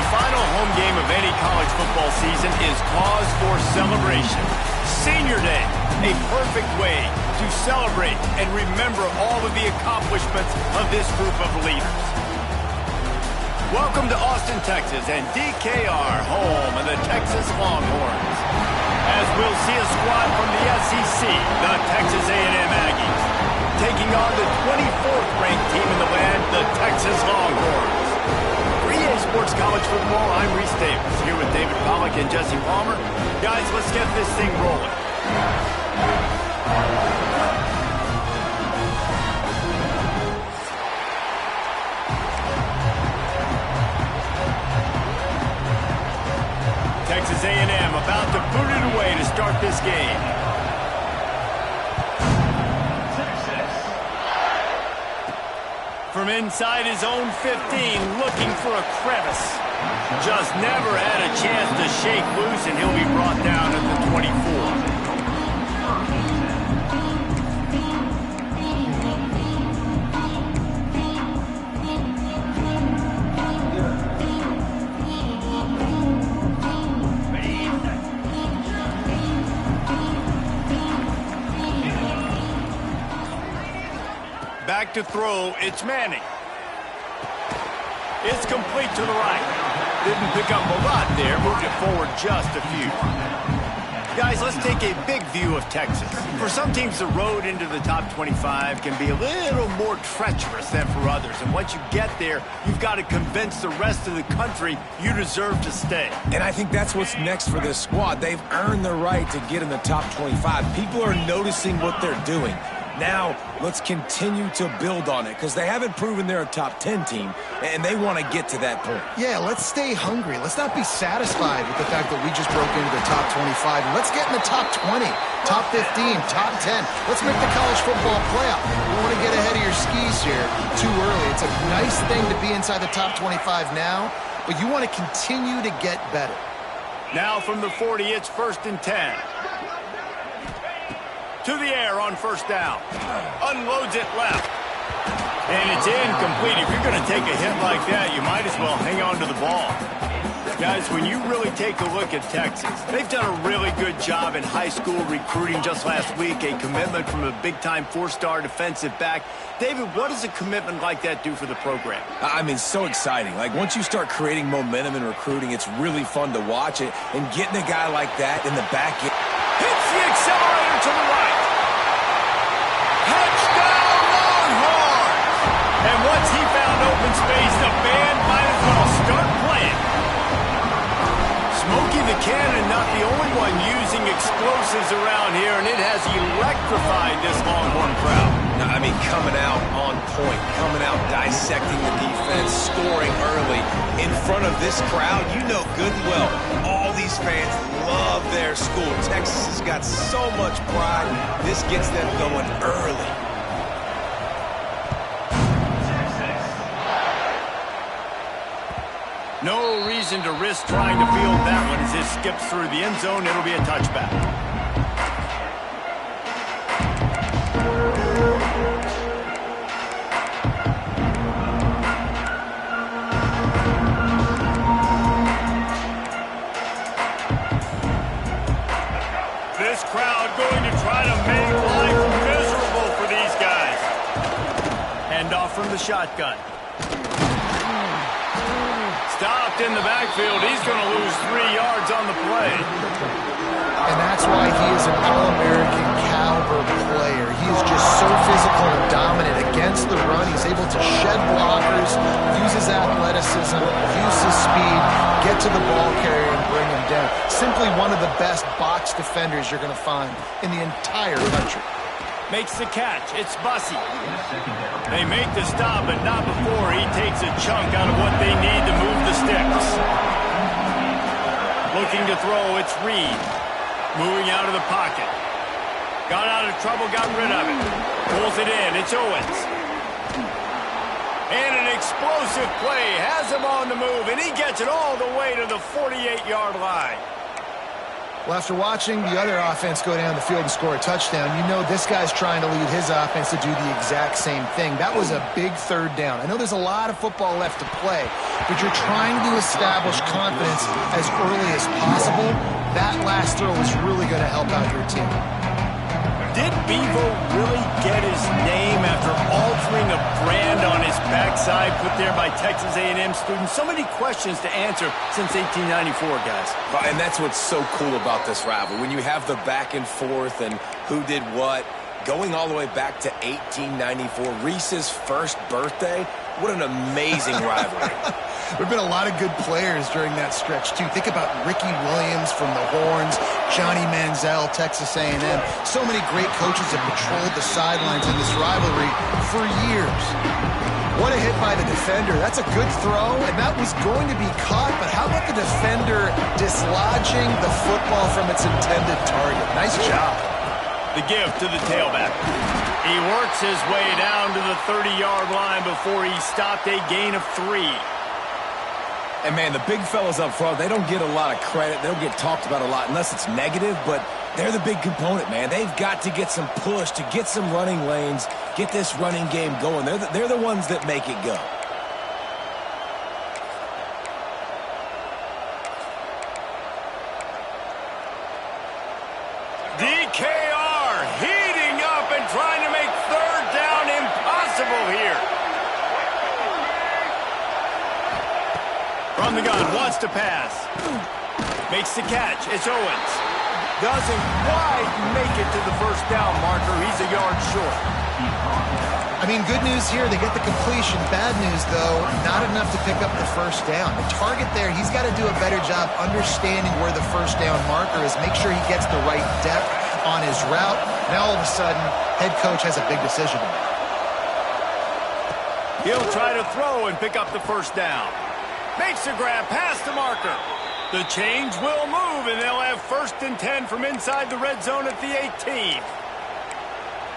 The final home game of any college football season is cause for celebration. Senior Day, a perfect way to celebrate and remember all of the accomplishments of this group of leaders. Welcome to Austin, Texas, and DKR, home of the Texas Longhorns. As we'll see a squad from the SEC, the Texas A&M Aggies, taking on the 24th ranked team in the land, the Texas Longhorns. For EA Sports College Football, I'm Reese Davis, here with David Pollack and Jesse Palmer. Guys, let's get this thing rolling. Texas A&M about to boot it away to start this game. From inside his own 15, looking for a crevice. Just never had a chance to shake loose, and he'll be brought down at the 24. Back to throw, it's Manning. It's complete to the right. Didn't pick up a lot there, moved it forward just a few. Guys, let's take a big view of Texas. For some teams, the road into the top 25 can be a little more treacherous than for others. And once you get there, you've got to convince the rest of the country you deserve to stay. And I think that's what's next for this squad. They've earned the right to get in the top 25. People are noticing what they're doing. Now, let's continue to build on it, because they haven't proven they're a top 10 team, and they want to get to that point. Yeah, let's stay hungry. Let's not be satisfied with the fact that we just broke into the top 25. Let's get in the top 20, top 15, top 10. Let's make the college football playoff. You want to get ahead of your skis here too early. It's a nice thing to be inside the top 25 now, but you want to continue to get better. Now from the 40, it's 1st and 10. To the air on first down. Unloads it left. And it's incomplete. If you're going to take a hit like that, you might as well hang on to the ball. Guys, when you really take a look at Texas, they've done a really good job in high school recruiting just last week, a commitment from a big-time 4-star defensive back. David, what does a commitment like that do for the program? I mean, so exciting. Like, once you start creating momentum in recruiting, it's really fun to watch it. And getting a guy like that in the back end. Hits the accelerator to the right. Touchdown, Longhorns! And once he found open space, the band might as well start playing. Smokey the Cannon, not the only one using explosives around here, and it has electrified this Longhorn crowd. I mean, coming out on point, coming out dissecting the defense, scoring early in front of this crowd. You know good and well, all these fans love their school. Texas has got so much pride. This gets them going early. No reason to risk trying to field that one as it skips through the end zone. It'll be a touchback. This crowd going to try to make life miserable for these guys. Hand off from the shotgun. Stopped in the backfield. He's going to lose 3 yards on the play. And that's why he is an All-American caliber player. He is just so physical and dominant against the run. He's able to shed blockers, use his athleticism, use his speed, get to the ball carrier and bring him down. Simply one of the best box defenders you're going to find in the entire country. Makes the catch. It's Bussey. They make the stop, but not before he takes a chunk out of what they need to move the sticks. Looking to throw, it's Reed. Moving out of the pocket. Got out of trouble, got rid of it. Pulls it in, it's Owens. And an explosive play has him on the move, and he gets it all the way to the 48-yard line. Well, after watching the other offense go down the field and score a touchdown, you know this guy's trying to lead his offense to do the exact same thing. That was a big third down. I know there's a lot of football left to play, but you're trying to establish confidence as early as possible. That last throw was really going to help out your team. Did Bevo really get his name after altering a brand on his backside put there by Texas A&M students? So many questions to answer since 1894, guys. And that's what's so cool about this rivalry. When you have the back and forth and who did what, going all the way back to 1894, Reese's first birthday, what an amazing rivalry. There have been a lot of good players during that stretch, too. Think about Ricky Williams from the Horns, Johnny Manziel, Texas A&M. So many great coaches have patrolled the sidelines in this rivalry for years. What a hit by the defender. That's a good throw, and that was going to be caught, but how about the defender dislodging the football from its intended target? Nice job. The give to the tailback. He works his way down to the 30-yard line before he stopped a gain of 3. And, man, the big fellas up front, they don't get a lot of credit. They don't get talked about a lot unless it's negative, but they're the big component, man. They've got to get some push, to get some running lanes, get this running game going. They're the ones that make it go. DKR heating up and trying to make third down impossible here. From the gun, wants to pass. Makes the catch. It's Owens. Doesn't quite make it to the first down marker. He's a yard short. I mean, good news here, they get the completion. Bad news, though, not enough to pick up the first down. The target there, he's got to do a better job understanding where the first down marker is, make sure he gets the right depth on his route. Now, all of a sudden, head coach has a big decision to make. He'll try to throw and pick up the first down. Makes a grab past the marker. The change will move, and they'll have 1st and 10 from inside the red zone at the 18.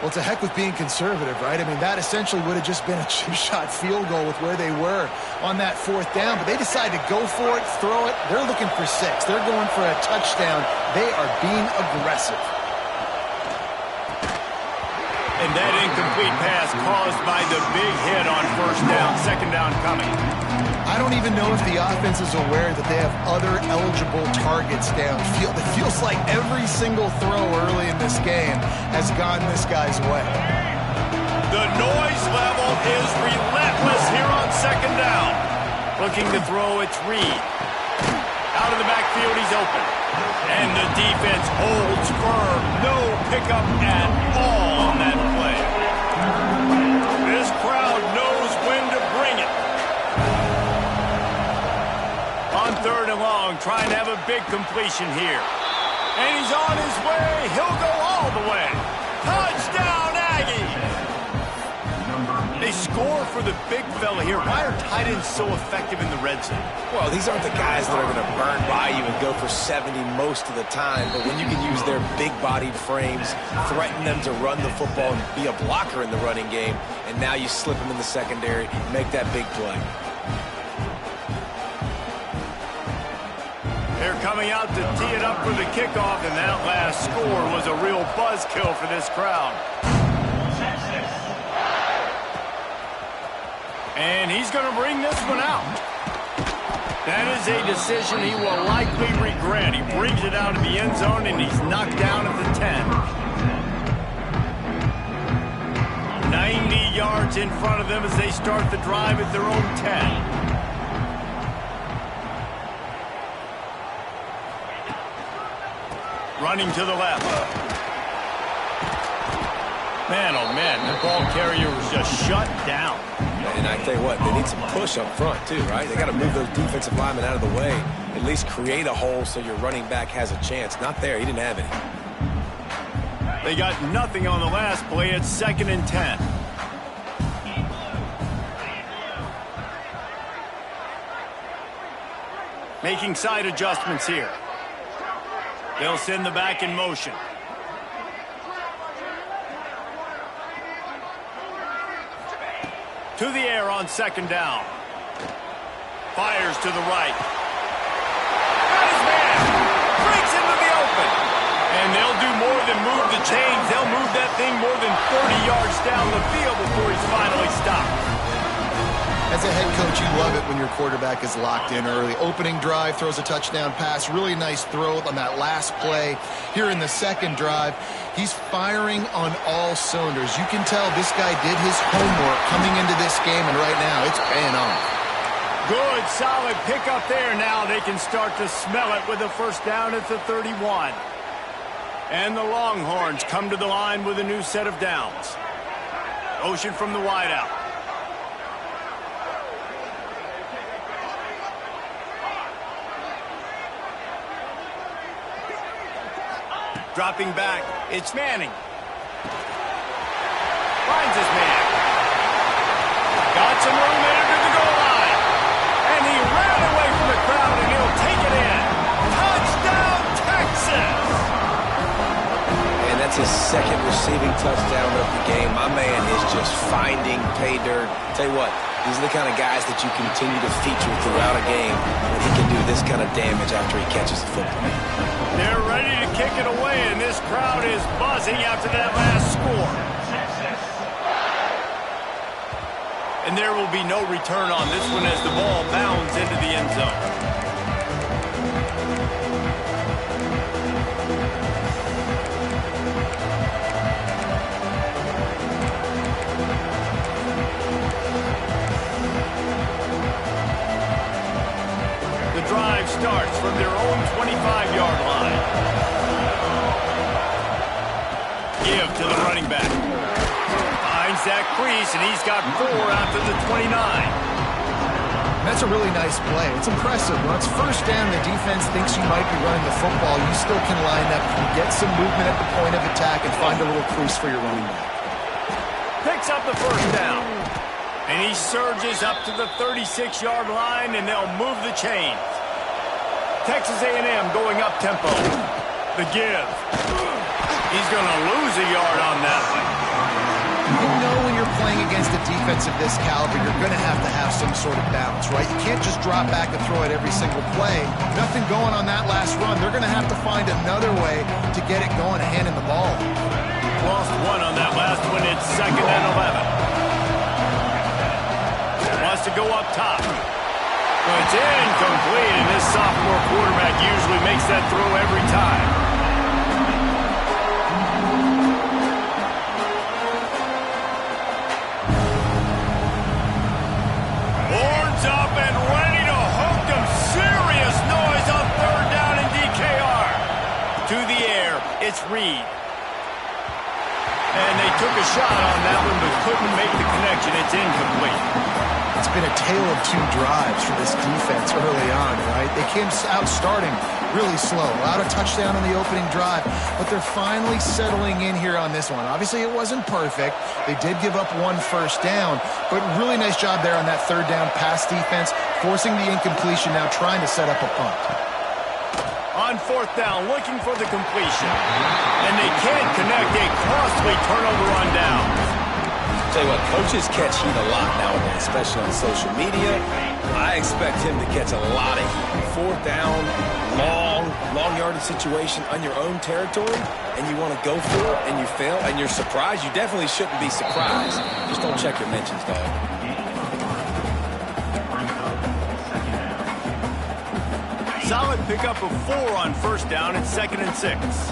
Well, to heck with being conservative, right? I mean, that essentially would have just been a chip-shot field goal with where they were on that 4th down, but they decided to go for it, throw it. They're looking for 6. They're going for a touchdown. They are being aggressive. And that incomplete pass caused by the big hit on 1st down, 2nd down coming. I don't even know if the offense is aware that they have other eligible targets downfield. It feels like every single throw early in this game has gone this guy's way. The noise level is relentless here on 2nd down. Looking to throw, it's Reed. Out of the backfield, he's open. And the defense holds firm. No pickup at all on that play. This crowd knows when to bring it. On 3rd and long, trying to have a big completion here. And he's on his way. He'll go all the way. Touchdown, Aggies! They score for the big fella here. Why are tight ends so effective in the red zone? Well, these aren't the guys that are going to burn by you and go for 70 most of the time, but when you can use their big-bodied frames, threaten them to run the football and be a blocker in the running game, and now you slip them in the secondary, make that big play. They're coming out to tee it up for the kickoff, and that last score was a real buzzkill for this crowd. And he's going to bring this one out. That is a decision he will likely regret. He brings it out of the end zone, and he's knocked down at the 10. 90 yards in front of them as they start the drive at their own 10. Running to the left. Man, oh man, the ball carrier was just shut down. And I tell you what, they need some push up front too, right? They got to move those defensive linemen out of the way. At least create a hole so your running back has a chance. Not there. He didn't have any. They got nothing on the last play. It's 2nd and 10. Making side adjustments here. They'll send the back in motion. To the air on 2nd down. Fires to the right. Got his man. Brings into the open. And they'll do more than move the chains. They'll move that thing more than 30 yards down the field before he's finally stopped. As a head coach, you love it when your quarterback is locked in early. Opening drive, throws a touchdown pass. Really nice throw on that last play. Here in the second drive, he's firing on all cylinders. You can tell this guy did his homework coming into this game, and right now it's paying off. Good, solid pickup there. Now they can start to smell it with a first down at the 31. And the Longhorns come to the line with a new set of downs. Motion from the wideout. Dropping back, it's Manning. Finds his man. Got some room into the goal line. And he ran away from the crowd, and he'll take it in. Touchdown, Texas! And that's his second receiving touchdown of the game. My man is just finding pay dirt. Tell you what, these are the kind of guys that you continue to feature throughout a game when he can do this kind of damage after he catches the football. They're ready to kick it away, and this crowd is buzzing after that last score. And there will be no return on this one as the ball bounds into the end zone. Drive starts from their own 25-yard line. Give to the running back. Finds that crease, and he's got 4 out to the 29. That's a really nice play. It's impressive. When it's first down, the defense thinks you might be running the football. You still can line up, you can get some movement at the point of attack, and find a little crease for your running back. Picks up the first down. And he surges up to the 36-yard line, and they'll move the chains. Texas A&M going up tempo. The give. He's going to lose a yard on that one. You know when you're playing against a defense of this caliber, you're going to have some sort of balance, right? You can't just drop back and throw it every single play. Nothing going on that last run. They're going to have to find another way to get it going, handing the ball. Lost 1 on that last one. It's 2nd and 11. Wants to go up top. It's incomplete, and this sophomore quarterback usually makes that throw every time. Horns up and ready to hook them. Serious noise on 3rd down in DKR. To the air, it's Reed. And they took a shot on that one, but couldn't make the connection. It's incomplete. It's been a tale of 2 drives for this defense early on, right? They came out starting really slow. Allowed a touchdown on the opening drive, but they're finally settling in here on this one. Obviously, it wasn't perfect. They did give up 1 first down, but really nice job there on that 3rd down pass defense, forcing the incompletion, now trying to set up a punt. On 4th down, looking for the completion. And they can't connect. A costly turnover on down. Tell you what, coaches catch heat a lot nowadays, especially on social media. I expect him to catch a lot of heat. 4th down, long yardage situation on your own territory, and you want to go for it, and you fail, and you're surprised. You definitely shouldn't be surprised. Just don't check your mentions, dog. Solid pickup of 4 on 1st down. It's 2nd and 6.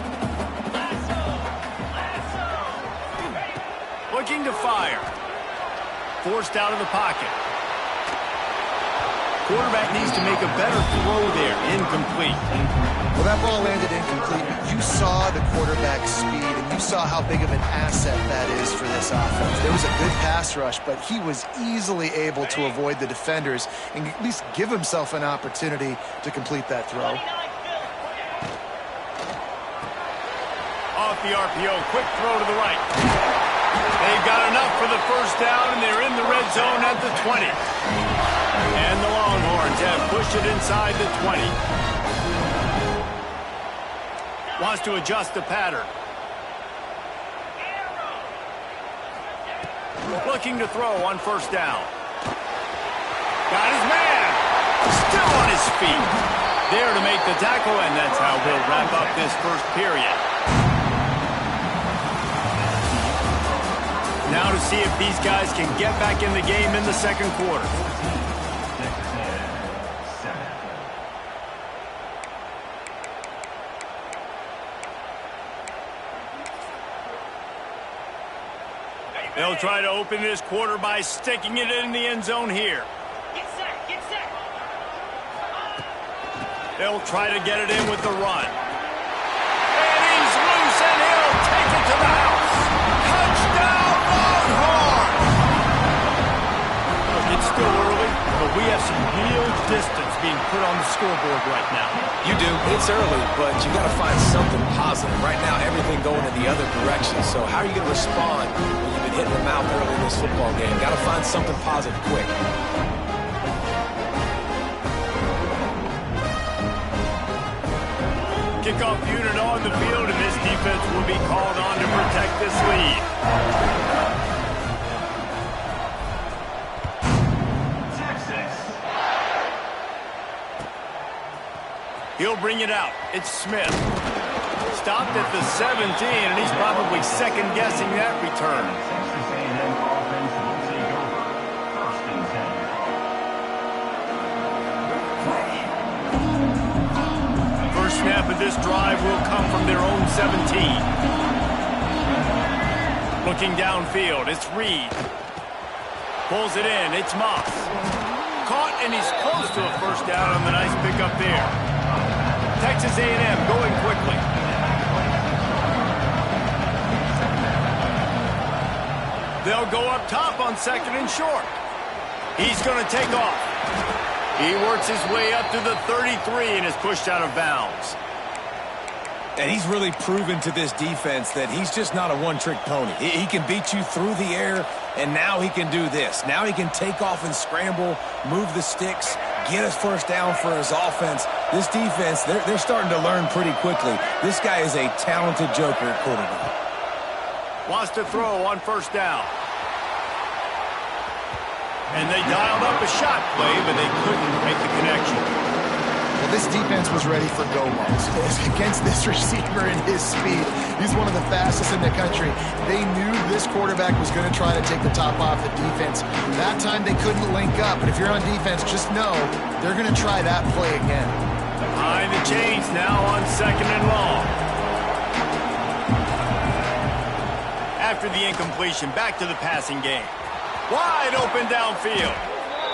Looking to fire. Forced out of the pocket. Quarterback needs to make a better throw there. Incomplete. Well, that ball landed incomplete. You saw the quarterback's speed, and you saw how big of an asset that is for this offense. There was a good pass rush, but he was easily able to avoid the defenders and at least give himself an opportunity to complete that throw. Off the RPO, quick throw to the right. They've got enough for the first down, and they're in the red zone at the 20. And the Longhorns have pushed it inside the 20. Wants to adjust the pattern. Looking to throw on 1st down. Got his man. Still on his feet. there to make the tackle, and that's how we'll wrap up this first period. Now to see if these guys can get back in the game in the second quarter. They'll try to open this quarter by sticking it in the end zone here. Get set, get set. They'll try to get it in with the run. And he's loose, and he'll take it to the house. Touchdown, Longhorns! Look, it's still early, but we have some real distance being put on the scoreboard right now. You do. It's early, but you got to find something positive. Right now, everything going in the other direction. So how are you going to respond when you've been hitting the mouth early in this football game? Got to find something positive quick. Kickoff unit on the field, and this defense will be called on to protect this lead. He'll bring it out. It's Smith. Stopped at the 17, and he's probably second-guessing that return. First snap of this drive will come from their own 17. Looking downfield, it's Reed. Pulls it in, it's Moss. Caught, and he's close to a first down on the nice pickup there. Texas A&M going quickly. They'll go up top on second and short. He's going to take off. He works his way up to the 33 and is pushed out of bounds. And he's really proven to this defense that he's just not a one-trick pony. He can beat you through the air, and now he can do this. Now he can take off and scramble, move the sticks, get us first down for his offense. This defense, they're starting to learn pretty quickly. This guy is a talented joker at quarterback. Wants to throw on first down. And they dialed up a shot play, but they couldn't make the connection. Well, this defense was ready for go balls. Against this receiver and his speed, he's one of the fastest in the country. They knew this quarterback was going to try to take the top off the defense. That time they couldn't link up, but if you're on defense, just know they're going to try that play again. Behind the chains now on second and long. After the incompletion, back to the passing game. Wide open downfield.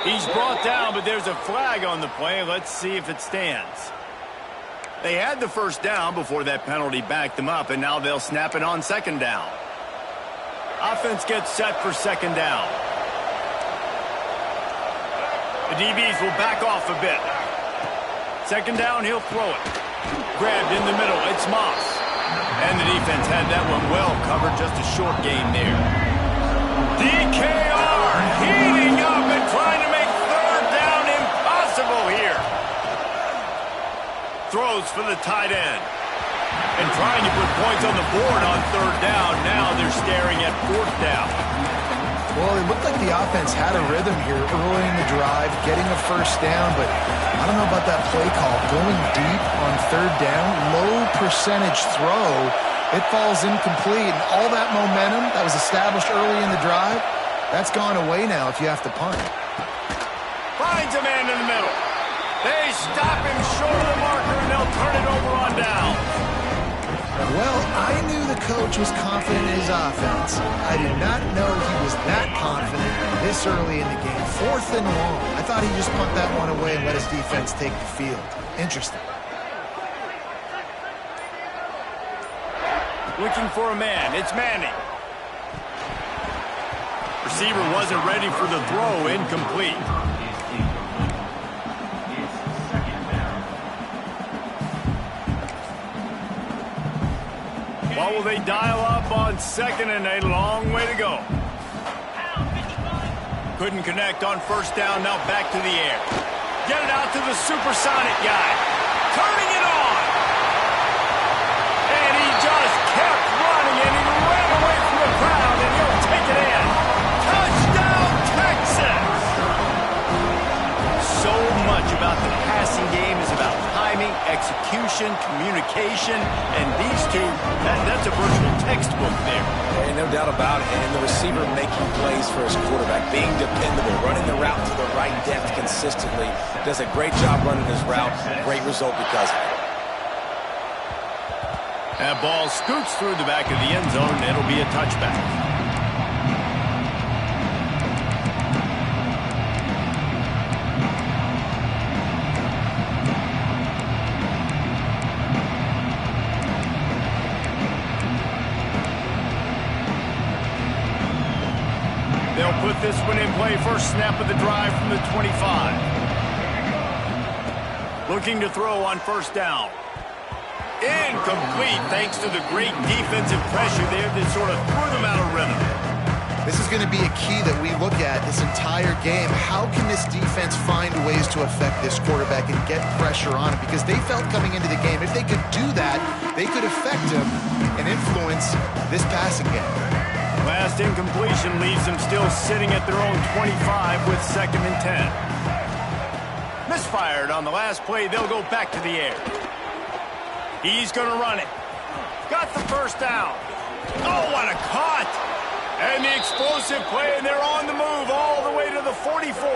He's brought down, but there's a flag on the play. Let's see if it stands. They had the first down before that penalty backed them up, and now they'll snap it on second down. Offense gets set for second down. The DBs will back off a bit. Second down, he'll throw it. Grabbed in the middle, it's Moss. And the defense had that one well covered, just a short gain there. DKR heating up and trying to make third down impossible here. Throws for the tight end. And trying to put points on the board on third down. Now they're staring at fourth down. Well, it looked like the offense had a rhythm here early in the drive, getting a first down, but I don't know about that play call. Going deep on third down, low percentage throw, it falls incomplete, and all that momentum that was established early in the drive, that's gone away now if you have to punt. Finds a man in the middle. They stop him short of the marker, and they'll turn it over on down. Well, I knew the coach was confident in his offense. I did not know he was that confident this early in the game. Fourth and long. I thought he'd just punt that one away and let his defense take the field. Interesting. Looking for a man. It's Manning. Receiver wasn't ready for the throw. Incomplete. What will they dial up on second, and a long way to go. Couldn't connect on first down. Now back to the air. Get it out to the supersonic guy. Turning it on. And he just kept running, and he ran away from the crowd, and he'll take it in. Touchdown, Texas! So much about the passing game is about time vision, communication, and these two, that's a virtual textbook there. And no doubt about it. And the receiver making plays for his quarterback, being dependable, running the route to the right depth consistently. Does a great job running his route. Great result because of it. That ball scoots through the back of the end zone, and it'll be a touchback. They'll put this one in play. First snap of the drive from the 25. Looking to throw on first down. Incomplete thanks to the great defensive pressure there that sort of threw them out of rhythm. This is going to be a key that we look at this entire game. How can this defense find ways to affect this quarterback and get pressure on him? Because they felt coming into the game, if they could do that, they could affect him and influence this passing game. Last incompletion leaves them still sitting at their own 25 with 2nd and 10. Misfired on the last play. They'll go back to the air. He's going to run it. Got the first down. Oh, what a cut. And the explosive play, and they're on the move all the way to the 44.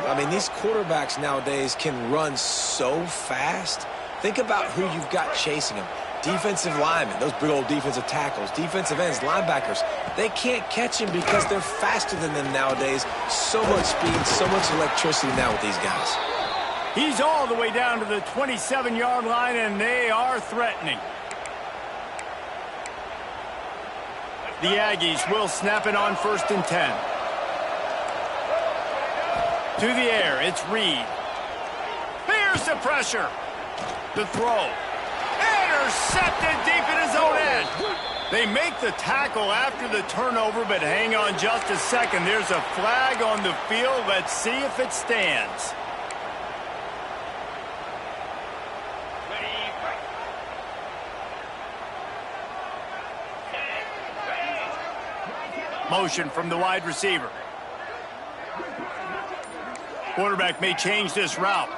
I mean, these quarterbacks nowadays can run so fast. Think about who you've got chasing them. Defensive linemen, those big old defensive tackles, defensive ends, linebackers. They can't catch him because they're faster than them nowadays. So much speed, so much electricity now with these guys. He's all the way down to the 27-yard line, and they are threatening. The Aggies will snap it on 1st and 10. To the air, it's Reed. Here's the pressure. The throw. Intercepted deep in his own end. They make the tackle after the turnover, but hang on just a second. There's a flag on the field. Let's see if it stands. Motion from the wide receiver. Quarterback may change this route.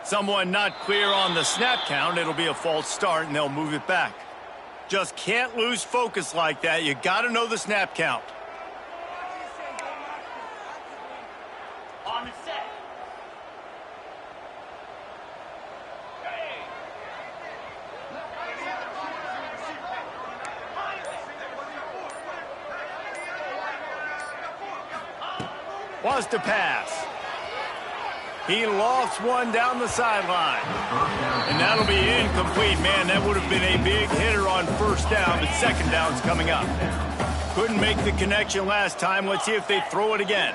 Someone not clear on the snap count. It'll be a false start, and they'll move it back. Just can't lose focus like that. You got to know the snap count. On the set. Was to pass. He lofts one down the sideline. And that'll be incomplete. Man, that would have been a big hitter on first down, but second down's coming up. Couldn't make the connection last time. Let's see if they throw it again.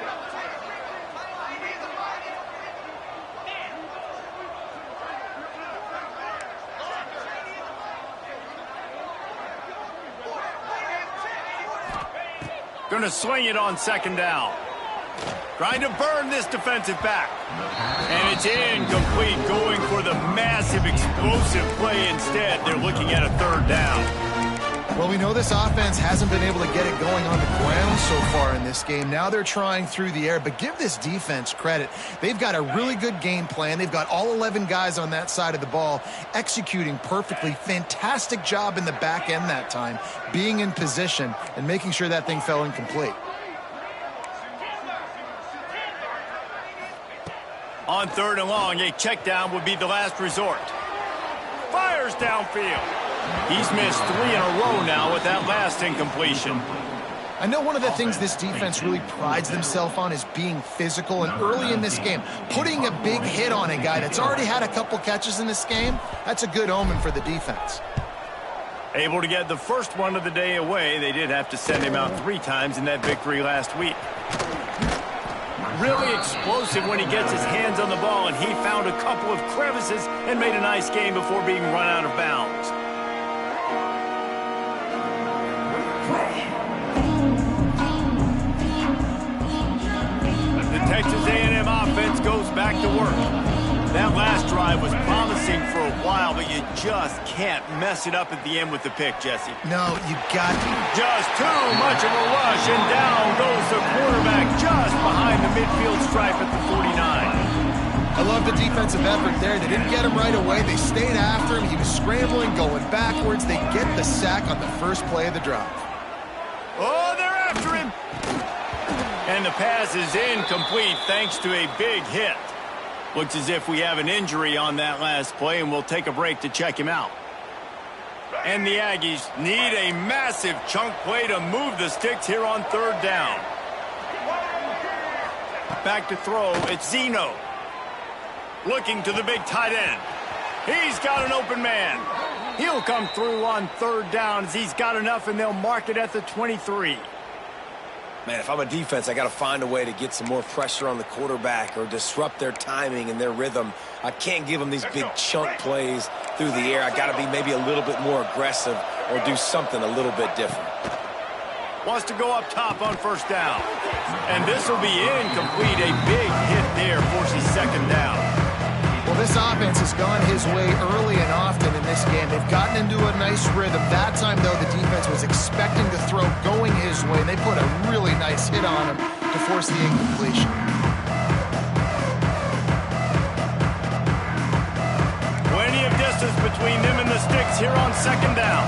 Gonna swing it on second down. Trying to burn this defensive back. And it's incomplete, going for the massive explosive play instead. They're looking at a third down. Well, we know this offense hasn't been able to get it going on the ground so far in this game. Now they're trying through the air, but give this defense credit. They've got a really good game plan. They've got all 11 guys on that side of the ball executing perfectly. Fantastic job in the back end that time, being in position and making sure that thing fell incomplete. On 3rd and long, a check down would be the last resort. Fires downfield. He's missed 3 in a row now with that last incompletion. I know one of the things this defense really prides themselves on is being physical, and early in this game, putting a big hit on a guy that's already had a couple catches in this game, that's a good omen for the defense. Able to get the first one of the day away. They did have to send him out 3 times in that victory last week. Really explosive when he gets his hands on the ball, and he found a couple of crevices and made a nice game before being run out of bounds. The Texas A&M offense goes back to work. That last drive was promising for a while, but you just can't mess it up at the end with the pick, Jesse. No, you got to. Just too much of a rush, and down goes the quarterback just behind the midfield stripe at the 49. I love the defensive effort there. They didn't get him right away. They stayed after him. He was scrambling, going backwards. They get the sack on the first play of the drive. Oh, they're after him. And the pass is incomplete thanks to a big hit. Looks as if we have an injury on that last play, and we'll take a break to check him out. And the Aggies need a massive chunk play to move the sticks here on third down. Back to throw, it's Zeno. Looking to the big tight end. He's got an open man. He'll come through on third down as he's got enough, and they'll mark it at the 23. Man, if I'm a defense, I got to find a way to get some more pressure on the quarterback or disrupt their timing and their rhythm. I can't give them these big chunk plays through the air. I got to be maybe a little bit more aggressive or do something a little bit different. Wants to go up top on first down. And this will be incomplete. A big hit there forces second down. Well, this offense has gone his way early and often in this game. They've gotten into a nice rhythm. That time, though, the defense was expecting the throw going his way. They put a really nice hit on him to force the incompletion. Plenty of distance between them and the sticks here on second down.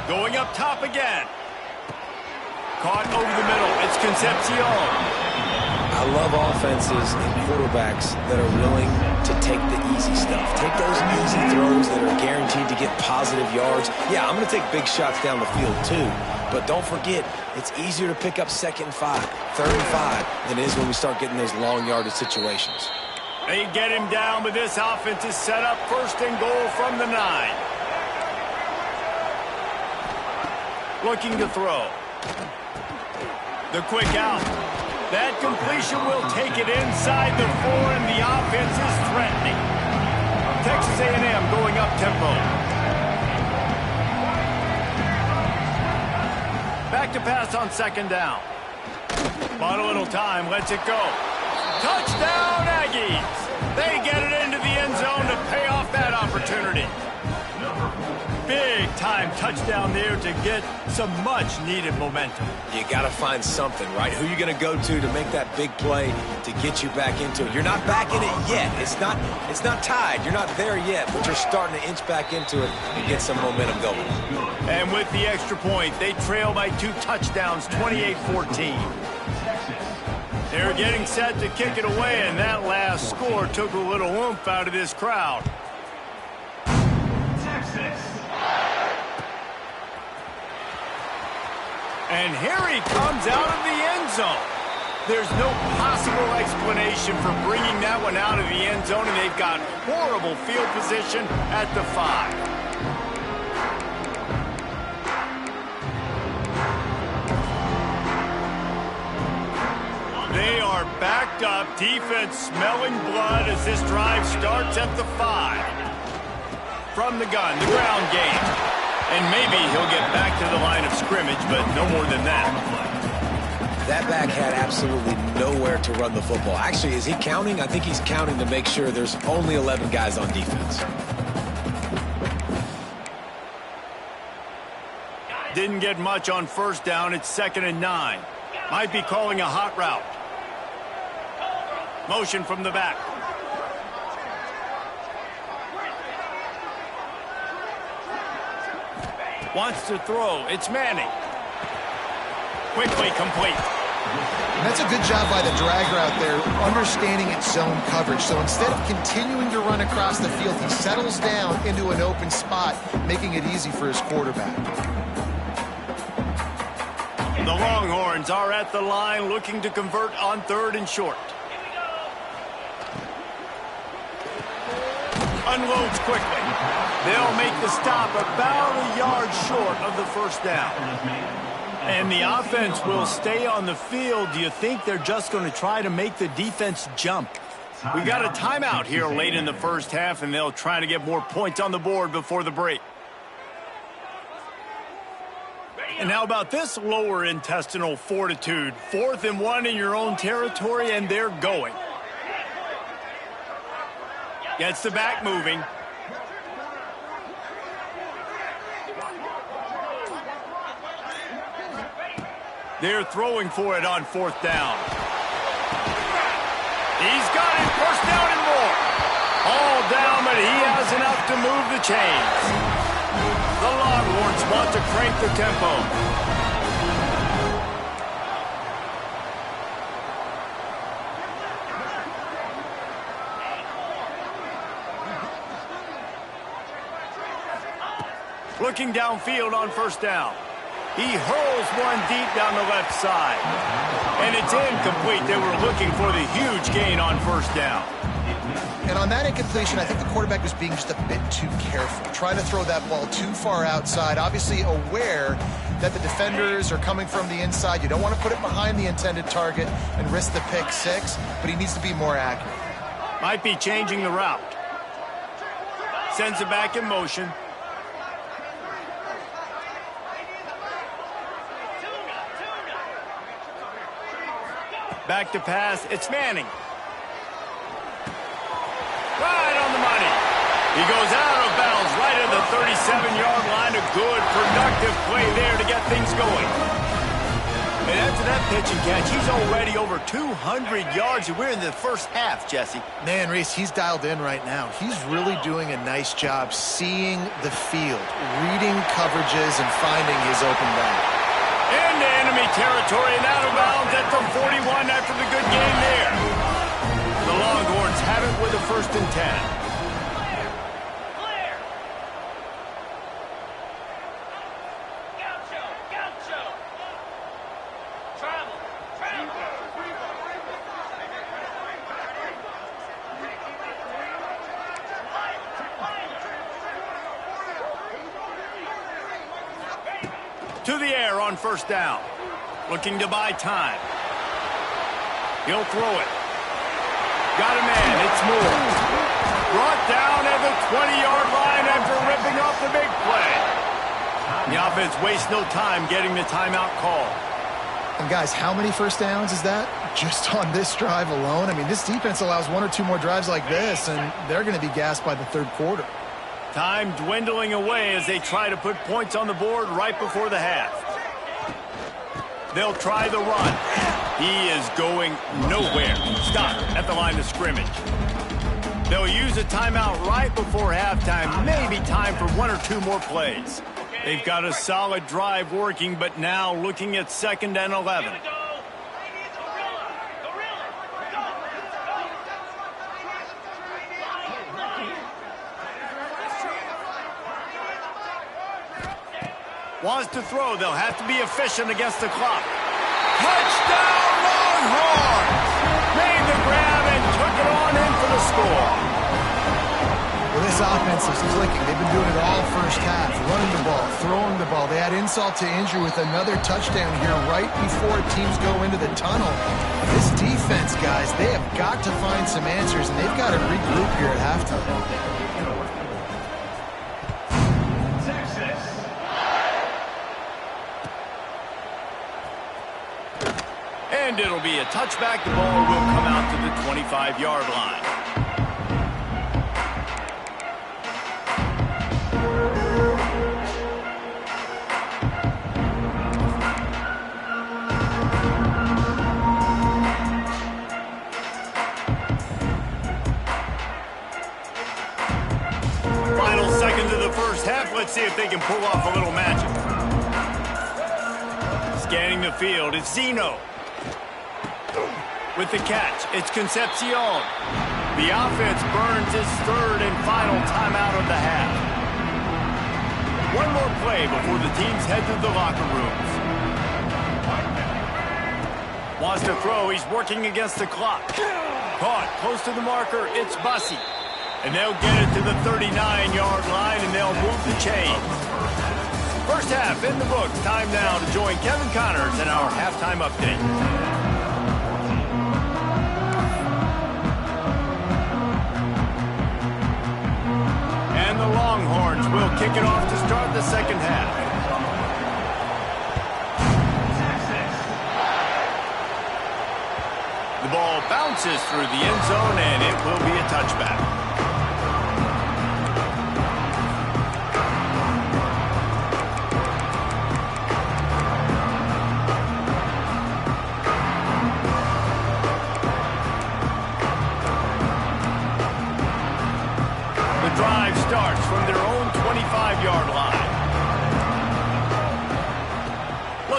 Going up top again. Caught over the middle. It's Concepcion. I love offenses and quarterbacks that are willing to take the easy stuff. Take those easy throws that are guaranteed to get positive yards. Yeah, I'm going to take big shots down the field too. But don't forget, it's easier to pick up second and 5, third and 5 than it is when we start getting those long yardage situations. They get him down, but this offense is set up first and goal from the 9. Looking to throw. The quick out. That completion will take it inside the 4, and the offense is threatening. Texas A&M going up tempo. Back to pass on second down. Bought a little time, lets it go. Touchdown, Aggies! They get it into the end zone to pay off that opportunity. Big-time touchdown there to get some much-needed momentum. You got to find something, right? Who are you going to go to make that big play to get you back into it? You're not back in it yet. It's not tied. You're not there yet, but you're starting to inch back into it and get some momentum going. And with the extra point, they trail by 2 touchdowns, 28-14. They're getting set to kick it away, and that last score took a little oomph out of this crowd. And here he comes out of the end zone. There's no possible explanation for bringing that one out of the end zone, and they've got horrible field position at the 5. They are backed up, defense smelling blood as this drive starts at the 5. From the gun, the ground game. And maybe he'll get back to the line of scrimmage, but no more than that. That back had absolutely nowhere to run the football. Actually, is he counting? I think he's counting to make sure there's only 11 guys on defense. Didn't get much on first down. It's 2nd and 9. Might be calling a hot route. Motion from the back. Wants to throw. It's Manning. Quickly complete. And that's a good job by the drag route there, understanding its zone coverage. So instead of continuing to run across the field, he settles down into an open spot, making it easy for his quarterback. The Longhorns are at the line looking to convert on 3rd and short. Unloads quickly. They'll make the stop about a yard short of the first down. And the offense will stay on the field. Do you think they're just going to try to make the defense jump? We got a timeout here late in the first half, and they'll try to get more points on the board before the break. And how about this lower intestinal fortitude? 4th and 1 in your own territory, and they're going. Gets the back moving. They're throwing for it on 4th down. He's got it. First down and more. All down, but he has enough to move the chains. The Longhorns want to crank the tempo. Looking downfield on first down. He hurls one deep down the left side. And it's incomplete. They were looking for the huge gain on first down. And on that incompletion, I think the quarterback was being just a bit too careful, trying to throw that ball too far outside, obviously aware that the defenders are coming from the inside. You don't want to put it behind the intended target and risk the pick six, but he needs to be more accurate. Might be changing the route. Sends it back in motion. Back to pass. It's Manning. Right on the money. He goes out of bounds right at the 37-yard line. A good, productive play there to get things going. And after that pitch and catch, he's already over 200 yards. And we're in the first half, Jesse. Man, Reese, he's dialed in right now. He's really doing a nice job seeing the field, reading coverages, and finding his open back. Into enemy territory and out of bounds at the 41 after the good game there. The Longhorns have it with a 1st and 10. To the air on first down. Looking to buy time. He'll throw it. Got a man. It's Moore. Brought down at the 20-yard line after ripping off the big play. The offense wastes no time getting the timeout call. And guys, how many first downs is that? Just on this drive alone? I mean, this defense allows 1 or 2 more drives like this, and they're going to be gassed by the 3rd quarter. Time dwindling away as they try to put points on the board right before the half. They'll try the run. He is going nowhere. Stop at the line of scrimmage. They'll use a timeout right before halftime. Maybe time for 1 or 2 more plays. They've got a solid drive working, but now looking at 2nd and 11. Wants to throw. They'll have to be efficient against the clock. Touchdown, Longhorns! Made the grab and took it on in for the score. Well, this offense is clicking. They've been doing it all first half. Running the ball, throwing the ball. They add insult to injury with another touchdown here right before teams go into the tunnel. This defense, guys, they have got to find some answers, and they've got to regroup here at halftime. And it'll be a touchback. The ball will come out to the 25-yard line. Final seconds of the first half. Let's see if they can pull off a little magic. Scanning the field, it's Zeno. With the catch, it's Concepcion. The offense burns its 3rd and final timeout of the half. 1 more play before the teams head to the locker rooms. Wants to throw, he's working against the clock. Caught close to the marker, it's Bussey. And they'll get it to the 39-yard line, and they'll move the chains. First half in the books. Time now to join Kevin Connors in our halftime update. The Longhorns will kick it off to start the second half. The ball bounces through the end zone, and it will be a touchback.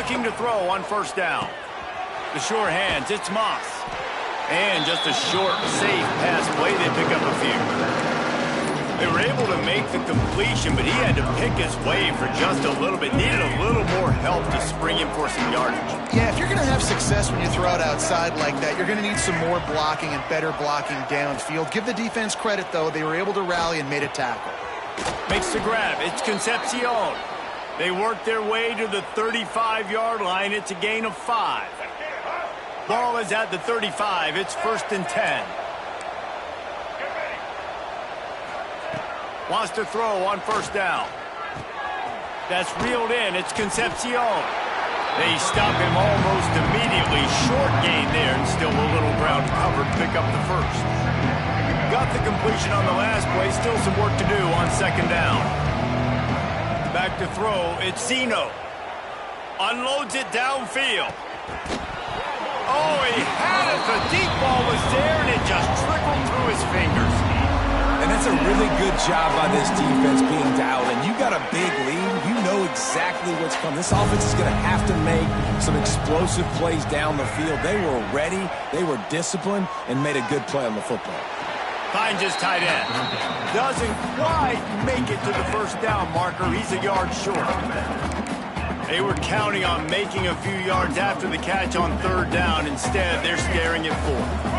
looking to throw on first down. The sure hands, it's Moss. And just a short, safe pass play, they pick up a few. They were able to make the completion, but he had to pick his way for just a little bit. Needed a little more help to spring him for some yardage. Yeah, if you're going to have success when you throw it outside like that, you're going to need some more blocking and better blocking downfield. Give the defense credit, though. They were able to rally and made a tackle. Makes the grab. It's Concepcion. They work their way to the 35-yard line. It's a gain of 5. Ball is at the 35. It's 1st and 10. Wants to throw on first down. That's reeled in. It's Concepcion. They stop him almost immediately. Short gain there, and still a little ground covered to pick up the first. Got the completion on the last play. Still some work to do on second down. Back to throw. It's Zeno. Unloads it downfield. Oh, he had it. The deep ball was there, and it just trickled through his fingers. And that's a really good job by this defense being dialed in. You got a big lead. You know exactly what's coming. This offense is going to have to make some explosive plays down the field. They were ready, they were disciplined, and made a good play on the football. Finds his tight end. Doesn't quite make it to the first down marker. He's a yard short. They were counting on making a few yards after the catch on third down. Instead, they're staring at 4.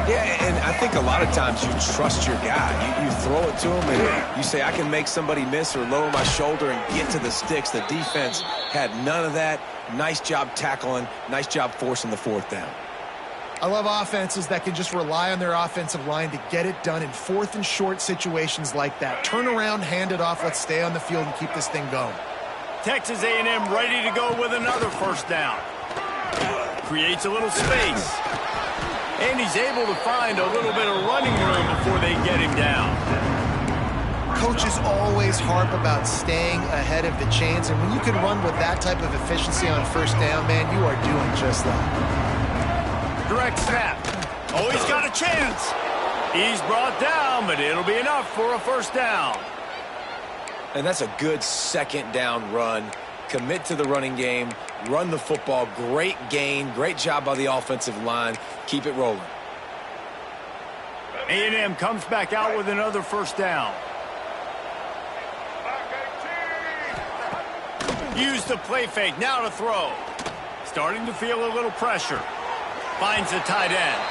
Yeah, and I think a lot of times you trust your guy. You throw it to him, and you say, I can make somebody miss or lower my shoulder and get to the sticks. The defense had none of that. Nice job tackling. Nice job forcing the 4th down. I love offenses that can just rely on their offensive line to get it done in 4th and short situations like that. Turn around, hand it off, let's stay on the field and keep this thing going. Texas A&M ready to go with another first down. Creates a little space. And he's able to find a little bit of running room before they get him down. Coaches always harp about staying ahead of the chains, and when you can run with that type of efficiency on first down, man, you are doing just that. Direct snap. Oh, he's got a chance. He's brought down, but it'll be enough for a first down. And that's a good second down run. Commit to the running game, run the football. Great gain, great job by the offensive line. Keep it rolling. A&M comes back out with another first down. Use the play fake, now to throw. Starting to feel a little pressure. Finds the tight end.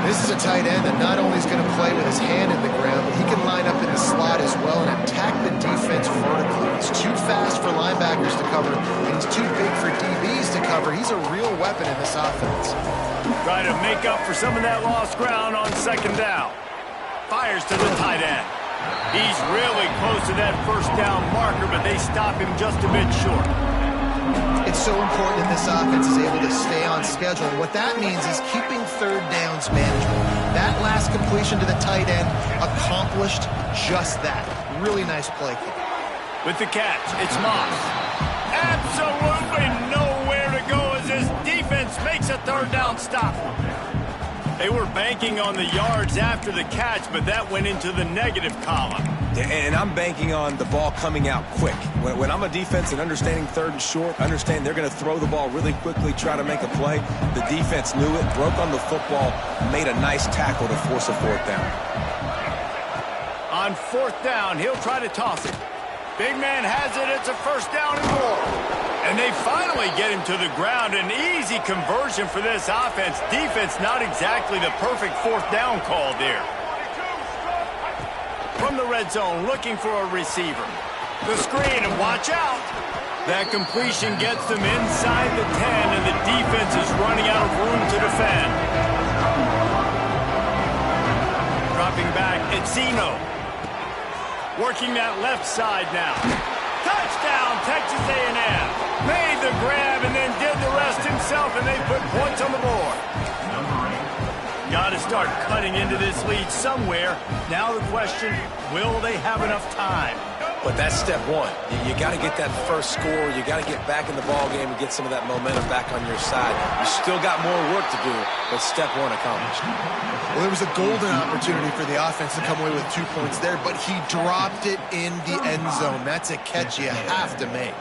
This is a tight end that not only is going to play with his hand in the ground, but he can line up in the slot as well and attack the defense vertically. He's too fast for linebackers to cover, and he's too big for DBs to cover. He's a real weapon in this offense. Try to make up for some of that lost ground on second down. Fires to the tight end. He's really close to that first down marker, but they stop him just a bit short. It's so important that this offense is able to stay on schedule. And what that means is keeping third downs manageable. That last completion to the tight end accomplished just that. Really nice play. With the catch, it's Moss. Absolutely nowhere to go as this defense makes a third down stop. They were banking on the yards after the catch, but that went into the negative column. And I'm banking on the ball coming out quick. When I'm a defense and understanding third and short, understand they're going to throw the ball really quickly, try to make a play. The defense knew it, broke on the football, made a nice tackle to force a 4th down. On 4th down, he'll try to toss it. Big man has it. It's a first down and more. And they finally get him to the ground. An easy conversion for this offense. Defense not exactly the perfect 4th down call there. From the red zone, looking for a receiver. The screen, and watch out. That completion gets them inside the 10, and the defense is running out of room to defend. Dropping back, it's Zeno. Working that left side now. Touchdown, Texas A&M. Made the grab and then did the rest himself, and they put points on the board. Got to start cutting into this lead somewhere. Now the question, will they have enough time? But that's step one. You got to get that first score. You got to get back in the ball game and get some of that momentum back on your side. You still got more work to do, but step one accomplished. Well, there was a golden opportunity for the offense to come away with 2 points there, but he dropped it in the end zone. That's a catch you have to make.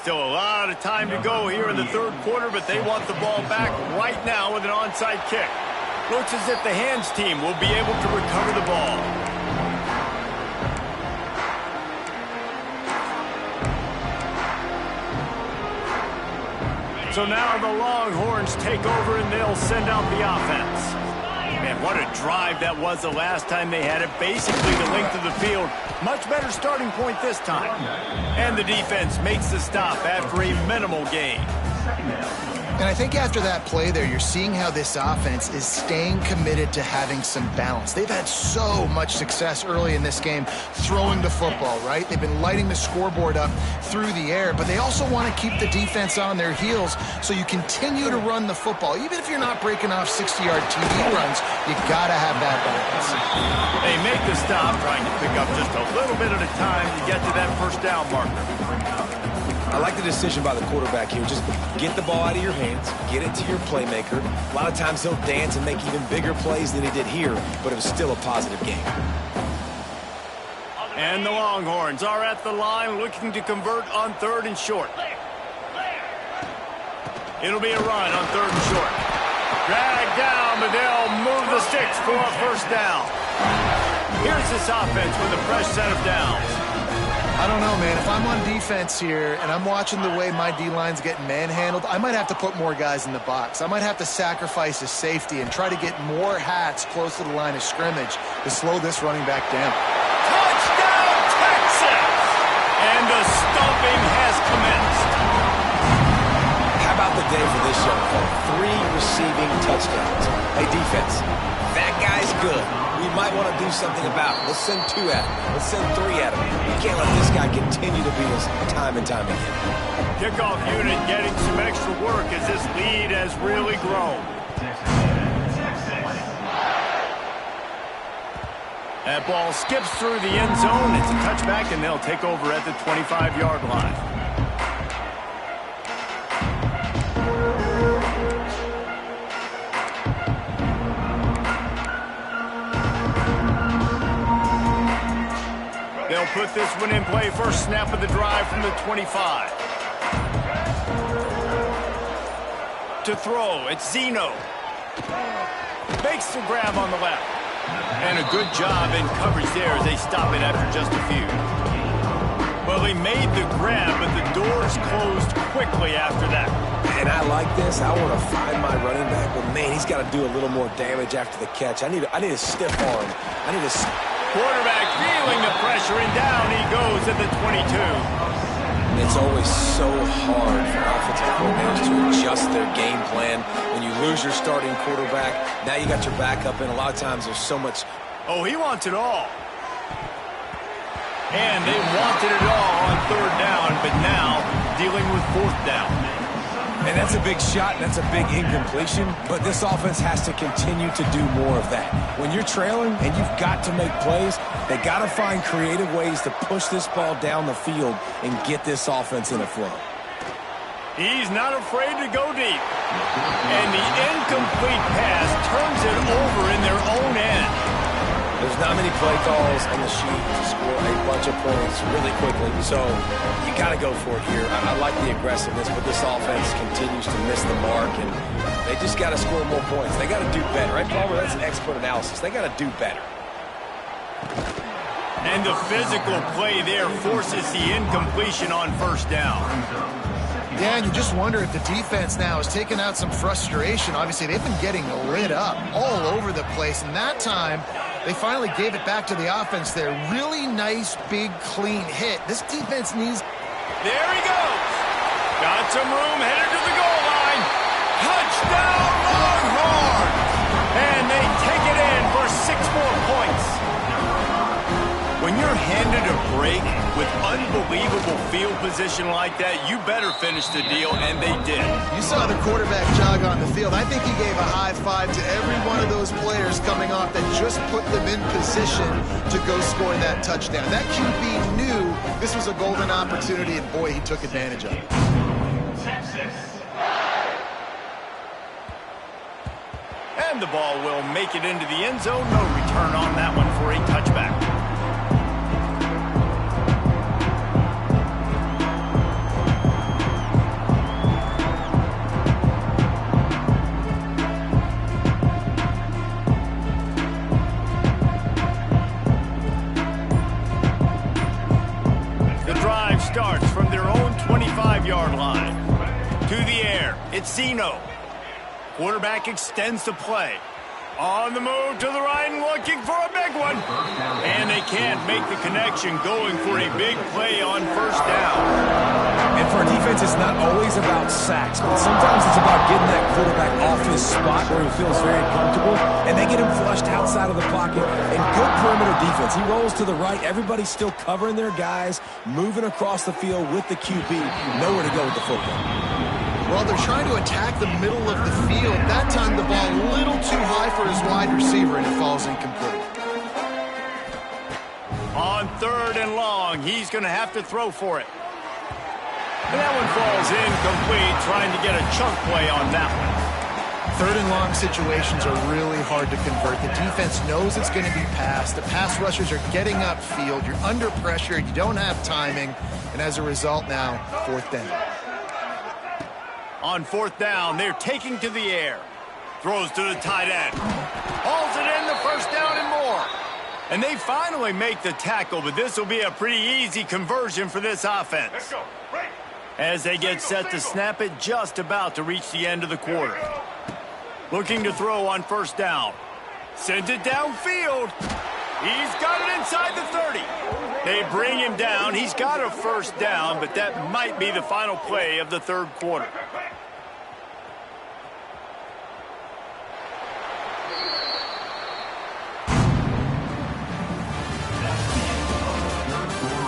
Still a lot of time to go here in the third quarter, but they want the ball back right now with an onside kick. Looks as if the hands team will be able to recover the ball. So now the Longhorns take over and they'll send out the offense. Man, what a drive that was the last time they had it. Basically the length of the field. Much better starting point this time. And the defense makes the stop after a minimal gain. And I think after that play there, you're seeing how this offense is staying committed to having some balance. They've had so much success early in this game throwing the football, right? They've been lighting the scoreboard up through the air, but they also want to keep the defense on their heels, so you continue to run the football. Even if you're not breaking off 60-yard TD runs, you got to have that balance. They make the stop, trying to pick up just a little bit at a time to get to that first down marker. I like the decision by the quarterback here. Just get the ball out of your hands, get it to your playmaker. A lot of times he'll dance and make even bigger plays than he did here, but it was still a positive game. And the Longhorns are at the line looking to convert on 3rd and short. It'll be a run on 3rd and short. Drag down, but they'll move the sticks for a first down. Here's this offense with a fresh set of downs. I don't know, man. If I'm on defense here and I'm watching the way my D-line's getting manhandled, I might have to put more guys in the box. I might have to sacrifice a safety and try to get more hats close to the line of scrimmage to slow this running back down. Touchdown, Texas! And the stomping has commenced. How about the day for this young fella? 3 receiving touchdowns. Hey, defense, that guy's good. We might want to do something about it. Let's send 2 at him. Let's send 3 at him. We can't let this guy continue to beat us time and time again. Kickoff unit getting some extra work as this lead has really grown. That ball skips through the end zone. It's a touchback, and they'll take over at the 25-yard line. They'll put this one in play. First snap of the drive from the 25. To throw, it's Zeno. Makes the grab on the left. And a good job in coverage there as they stop it after just a few. Well, he made the grab, but the doors closed quickly after that. And I like this. I want to find my running back, but man, he's got to do a little more damage after the catch. I need a stiff arm. I need a quarterback feeling the pressure, and down he goes at the 22. It's always so hard for offensive coordinators to adjust their game plan. When you lose your starting quarterback, now you got your backup, and a lot of times there's so much. Oh, he wants it all. And they wanted it all on 3rd down, but now dealing with 4th down. And that's a big shot, and that's a big incompletion, but this offense has to continue to do more of that. When you're trailing and you've got to make plays, they got to find creative ways to push this ball down the field and get this offense in a flow. He's not afraid to go deep. And the incomplete pass turns it over in their own end. There's not many play calls on the sheet to score a bunch of points really quickly, so you got to go for it here. I like the aggressiveness, but this offense continues to miss the mark, and they just got to score more points. They got to do better, right, Palmer? That's an expert analysis. They got to do better. And the physical play there forces the incompletion on 1st down. Yeah, and you just wonder if the defense now has taken out some frustration. Obviously, they've been getting lit up all over the place, and that time they finally gave it back to the offense there. Really nice, big, clean hit. This defense needs... There he goes. Got some room, headed to the goal line. Touchdown, Longhorns! And they take it in for 6 more points. When you're handed a break with unbelievable field position like that, you better finish the deal, and they did. You saw the quarterback jog on the field. I think he gave a high five to every one of those players coming off that just put them in position to go score that touchdown. That QB knew this was a golden opportunity, and boy, he took advantage of it. And the ball will make it into the end zone. No return on that one for a touchback. starts from their own 25-yard line. To the air, it's Zeno. Quarterback extends the play. On the move to the right and looking for a big one. And they can't make the connection, going for a big play on first down. And for a defense, it's not always about sacks, but sometimes it's about getting that quarterback off his spot where he feels very comfortable, and they get him flushed outside of the pocket. And good perimeter defense. He rolls to the right. Everybody's still covering their guys, moving across the field with the QB. Nowhere to go with the football. Well, they're trying to attack the middle of the field. That time the ball a little too high for his wide receiver, and it falls incomplete. On 3rd and long, he's going to have to throw for it. And that one falls incomplete, trying to get a chunk play on that one. 3rd and long situations are really hard to convert. The defense knows it's going to be passed. The pass rushers are getting upfield. You're under pressure. You don't have timing. And as a result now, 4th down. On 4th down, they're taking to the air. Throws to the tight end. Hauls it in, the first down and more. And they finally make the tackle, but this will be a pretty easy conversion for this offense. As they get set to snap it, just about to reach the end of the quarter. Looking to throw on first down. Sends it downfield. He's got it inside the 30. They bring him down. He's got a first down, but that might be the final play of the 3rd quarter.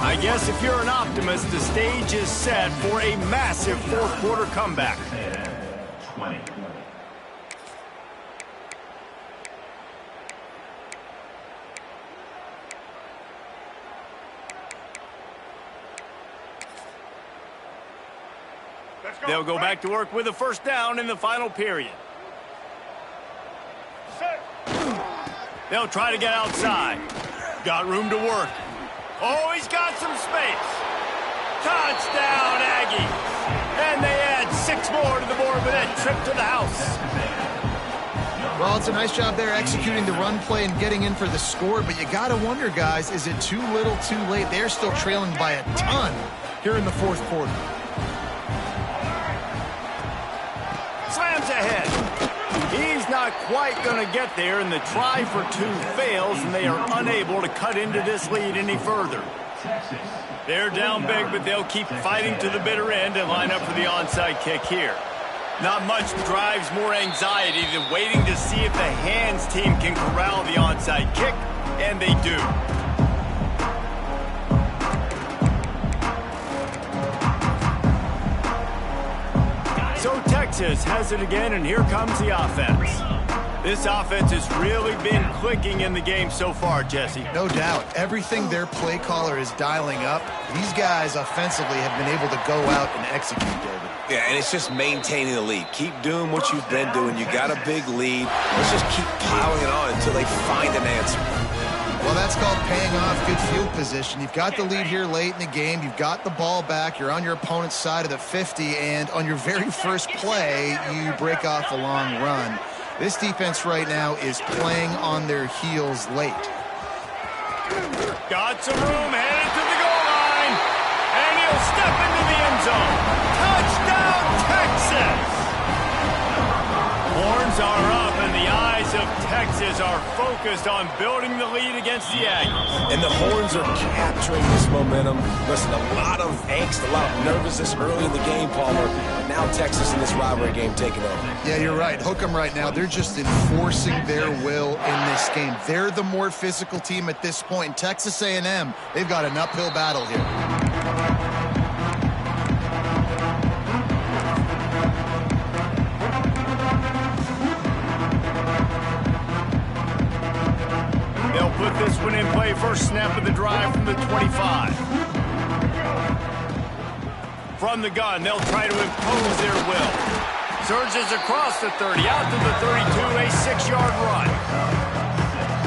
I guess if you're an optimist, the stage is set for a massive 4th quarter comeback. 20. They'll go back to work with a first down in the final period. They'll try to get outside. Got room to work. Oh, he's got some space. Touchdown, Aggies. And they add 6 more to the board with that trip to the house. Well, it's a nice job there executing the run play and getting in for the score, but you got to wonder, guys, is it too little, too late? They're still trailing by a ton here in the 4th quarter. Slams ahead. He's not quite going to get there, and the try for 2 fails, and they are unable to cut into this lead any further. They're down big, but they'll keep fighting to the bitter end and line up for the onside kick here. Not much drives more anxiety than waiting to see if the hands team can corral the onside kick, and they do. So Texas has it again, and here comes the offense. This offense has really been clicking in the game so far, Jesse. No doubt. Everything their play caller is dialing up, these guys offensively have been able to go out and execute, David. Yeah, and it's just maintaining the lead. Keep doing what you've been doing. You got a big lead. Let's just keep piling it on until they find an answer. Well, that's called paying off good field position. You've got the lead here late in the game. You've got the ball back. You're on your opponent's side of the 50, and on your very first play, you break off a long run. This defense right now is playing on their heels late. Got some room, headed to the goal line, and he'll step into the end zone. Touchdown, Texas! Horns are up, and the eyes of Texas are focused on building the lead against the Aggies. And the Horns are capturing this momentum. Listen, a lot of angst, a lot of nervousness early in the game, Palmer. And now Texas in this rivalry game taking over. Yeah, you're right. Hook 'em right now. They're just enforcing their will in this game. They're the more physical team at this point. Texas A&M, they've got an uphill battle here. They'll put this one in play. First snap of the drive from the 25. From the gun, they'll try to impose their will. Surges across the 30, out to the 32, a 6-yard run.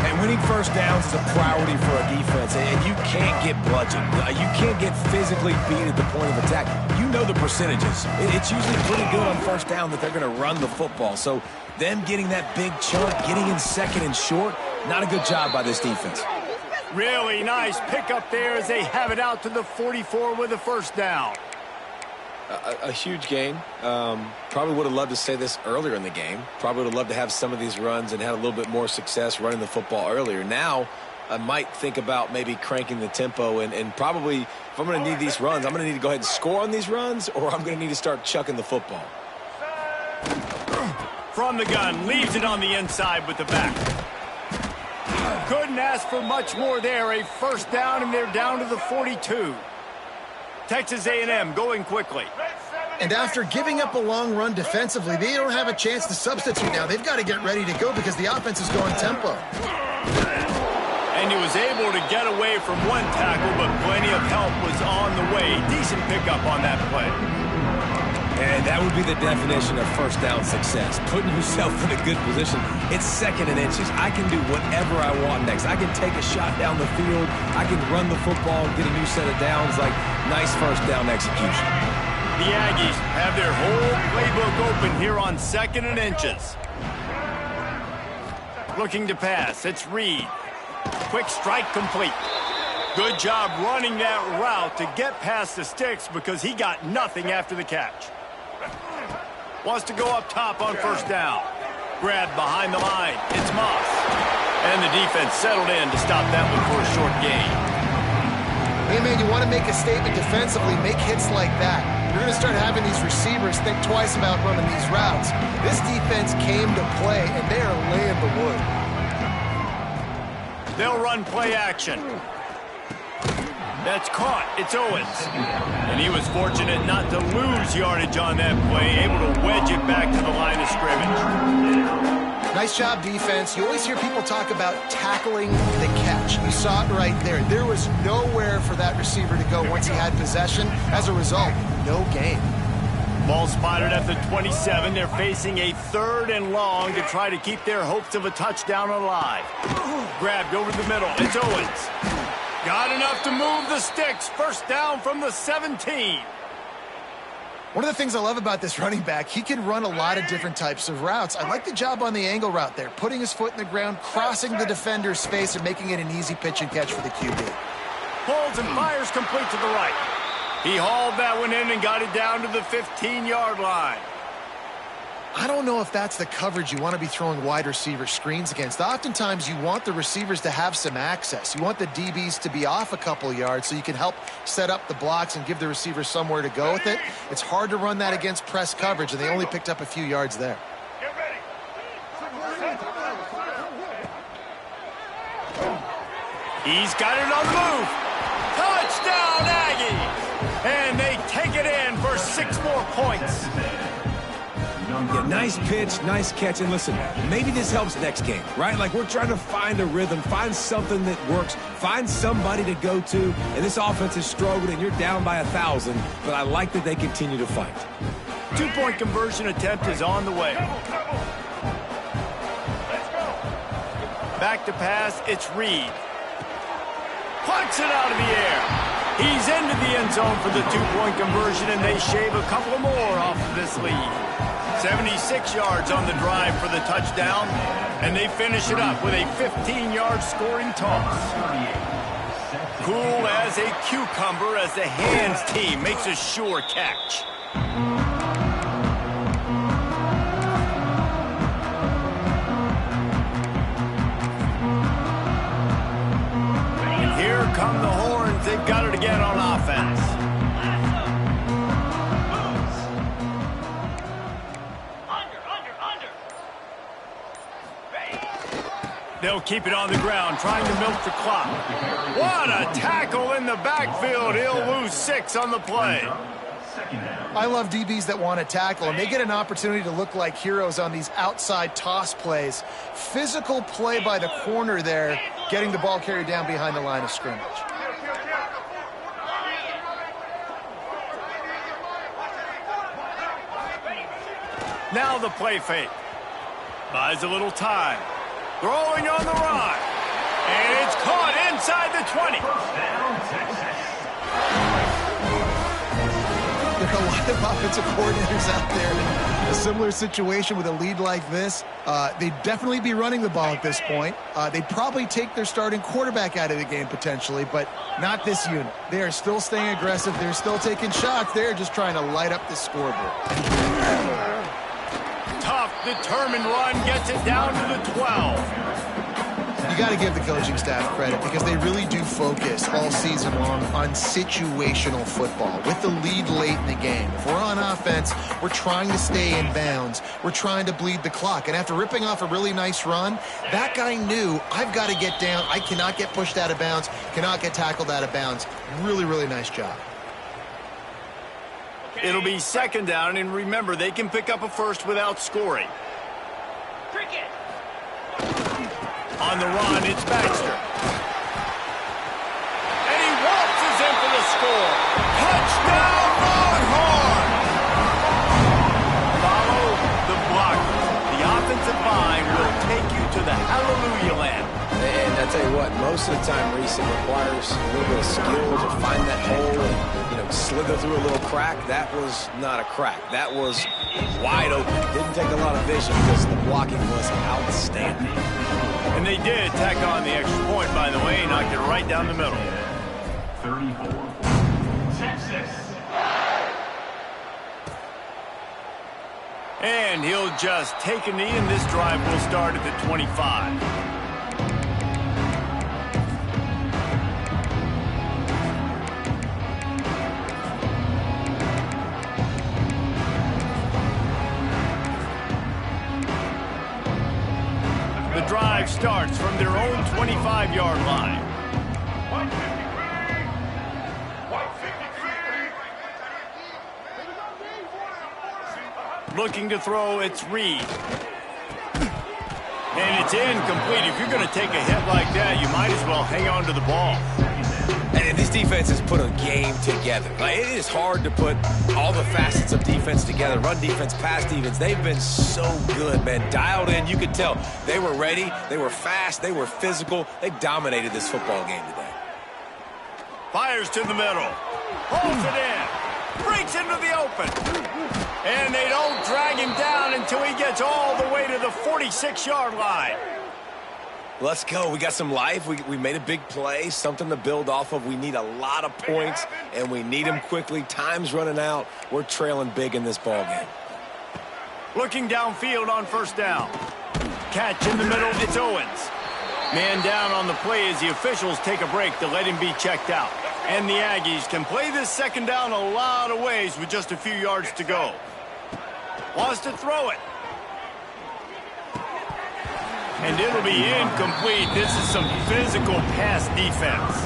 And winning first downs is a priority for a defense, and you can't get bludgeoned. You can't get physically beat at the point of attack. You know the percentages. It's usually pretty good on first down that they're going to run the football. So them getting that big chunk, getting in second and short, not a good job by this defense. Really nice pickup there as they have it out to the 44 with a first down. A huge gain. Probably would have loved to say this earlier in the game. Probably would have loved to have some of these runs and had a little bit more success running the football earlier. Now, I might think about maybe cranking the tempo and probably, if I'm going to need these runs, I'm going to need to go ahead and score on these runs, or I'm going to need to start chucking the football. From the gun, leaves it on the inside with the back. Couldn't ask for much more there. A first down, and they're down to the 42. Texas A&M going quickly. And after giving up a long run defensively, they don't have a chance to substitute now. They've got to get ready to go because the offense is going tempo. And he was able to get away from one tackle, but plenty of help was on the way. Decent pickup on that play. And that would be the definition of first down success. Putting yourself in a good position. It's 2nd and inches. I can do whatever I want next. I can take a shot down the field. I can run the football and get a new set of downs. Like, nice first down execution. The Aggies have their whole playbook open here on 2nd and inches. Looking to pass. It's Reed. Quick strike complete. Good job running that route to get past the sticks because he got nothing after the catch. Wants to go up top on first down. Grabbed behind the line. It's Moss. And the defense settled in to stop that one for a short gain. Hey, man, you want to make a statement defensively, make hits like that. You're going to start having these receivers think twice about running these routes. This defense came to play, and they are laying the wood. They'll run play action. That's caught. It's Owens. And he was fortunate not to lose yardage on that play, able to wedge it back to the line of scrimmage. Nice job, defense. You always hear people talk about tackling the catch. You saw it right there. There was nowhere for that receiver to go once he had possession. As a result, no gain. Ball spotted at the 27. They're facing a 3rd and long to try to keep their hopes of a touchdown alive. Grabbed over the middle. It's Owens. Got enough to move the sticks. First down from the 17. One of the things I love about this running back, he can run a lot of different types of routes. I like the job on the angle route there, putting his foot in the ground, crossing the defender's face, and making it an easy pitch and catch for the QB. Holds and fires complete to the right. He hauled that one in and got it down to the 15-yard line. I don't know if that's the coverage you want to be throwing wide receiver screens against. Oftentimes, you want the receivers to have some access. You want the DBs to be off a couple yards so you can help set up the blocks and give the receivers somewhere to go with it. It's hard to run that against press coverage, and they only picked up a few yards there. He's got it on the move. Touchdown, Aggies! And they take it in for 6 more points. Yeah, nice pitch, nice catch, and listen, maybe this helps next game, right? Like, we're trying to find a rhythm, find something that works, find somebody to go to, and this offense is struggled, and you're down by 1,000, but I like that they continue to fight. 2-point conversion attempt is on the way. Back to pass, it's Reed. Plucks it out of the air. He's into the end zone for the 2-point conversion, and they shave a couple more off of this lead. 76 yards on the drive for the touchdown, and they finish it up with a 15-yard scoring toss. Cool as a cucumber as the hands team makes a sure catch. And here come the horns. They've got it again on offense. They'll keep it on the ground, trying to milk the clock. What a tackle in the backfield. He'll lose 6 on the play. I love DBs that want to tackle, and they get an opportunity to look like heroes on these outside toss plays. Physical play by the corner there, getting the ball carried down behind the line of scrimmage. Now the play fake. Buys a little time. Throwing on the run. And it's caught inside the 20. a lot of offensive coordinators out there in a similar situation with a lead like this. They'd definitely be running the ball at this point. They'd probably take their starting quarterback out of the game potentially, but not this unit. They are still staying aggressive. They're still taking shots. They're just trying to light up the scoreboard. Tough, determined run gets it down to the 12. You got to give the coaching staff credit because they really do focus all season long on situational football with the lead late in the game. If we're on offense, we're trying to stay in bounds. We're trying to bleed the clock. And after ripping off a really nice run, that guy knew, I've got to get down. I cannot get pushed out of bounds, cannot get tackled out of bounds. Really, really nice job. It'll be second down, and remember, they can pick up a first without scoring. Cricket. On the run, it's Baxter. And he waltzes in for the score. Touchdown, Longhorn! Follow the blocker. The offensive line will take you to the hallelujah land. And I tell you what, most of the time, Reese, it requires a little bit of skill to find that hole and, slither through a little crack. That was not a crack. That was wide open. Didn't take a lot of vision because the blocking was outstanding. And they did tack on the extra point, by the way, knocked it right down the middle. 34. Texas. And he'll just take a knee, and this drive will start at the 25. The drive starts from their own 25-yard line. 153. Looking to throw, it's Reed. And it's incomplete. If you're going to take a hit like that, you might as well hang on to the ball. And these defenses put a game together. Like, it is hard to put all the facets of defense together. Run defense, pass defense. They've been so good, man. Dialed in. You could tell they were ready. They were fast. They were physical. They dominated this football game today. Fires to the middle. Holds it in. Breaks into the open. And they don't drag him down until he gets all the way to the 46-yard line. Let's go. We got some life. We made a big play, something to build off of. We need a lot of points, and we need them quickly. Time's running out. We're trailing big in this ball game. Looking downfield on first down. Catch in the middle. It's Owens. Man down on the play as the officials take a break to let him be checked out. And the Aggies can play this second down a lot of ways with just a few yards to go. Wants to throw it. And it'll be incomplete. This is some physical pass defense.